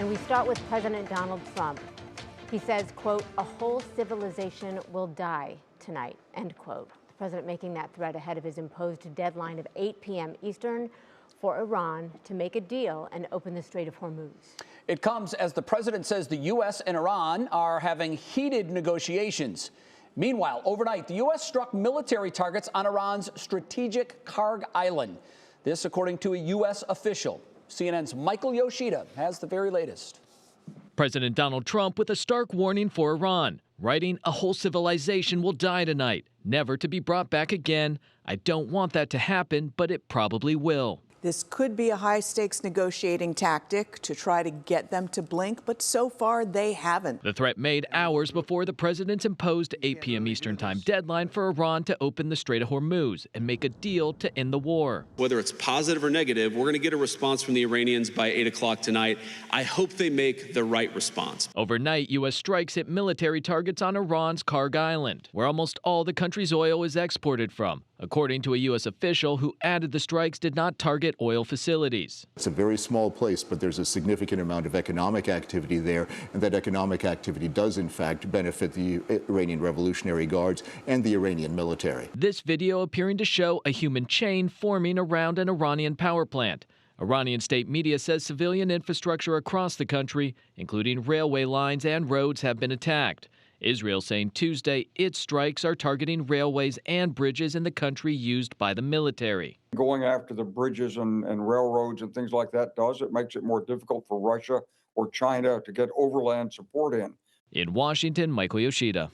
And we start with President Donald Trump. He says, quote, "A whole civilization will die tonight," end quote. The president making that threat ahead of his imposed deadline of 8 p.m. Eastern for Iran to make a deal and open the Strait of Hormuz. It comes as the president says the U.S. and Iran are having heated negotiations. Meanwhile, overnight, the U.S. struck military targets on Iran's strategic Karg Island. This, according to a U.S. official. CNN's Michael Yoshida has the very latest. President Donald Trump with a stark warning for Iran, writing, "A whole civilization will die tonight, never to be brought back again. I don't want that to happen, but it probably will." This could be a high-stakes negotiating tactic to try to get them to blink, but so far they haven't. The threat made hours before the president's imposed 8 p.m. Eastern Time deadline for Iran to open the Strait of Hormuz and make a deal to end the war. Whether it's positive or negative, we're going to get a response from the Iranians by 8 o'clock tonight. I hope they make the right response. Overnight, U.S. strikes hit military targets on Iran's Karg Island, where almost all the country's oil is exported from, according to a U.S. official who added the strikes did not target oil facilities. It's a very small place, but there's a significant amount of economic activity there, and that economic activity does, in fact, benefit the Iranian Revolutionary Guards and the Iranian military. This video appearing to show a human chain forming around an Iranian power plant. Iranian state media says civilian infrastructure across the country, including railway lines and roads, have been attacked. Israel saying Tuesday its strikes are targeting railways and bridges in the country used by the military. Going after the bridges and railroads and things like that it makes it more difficult for Russia or China to get overland support in. In Washington, Michael Yoshida,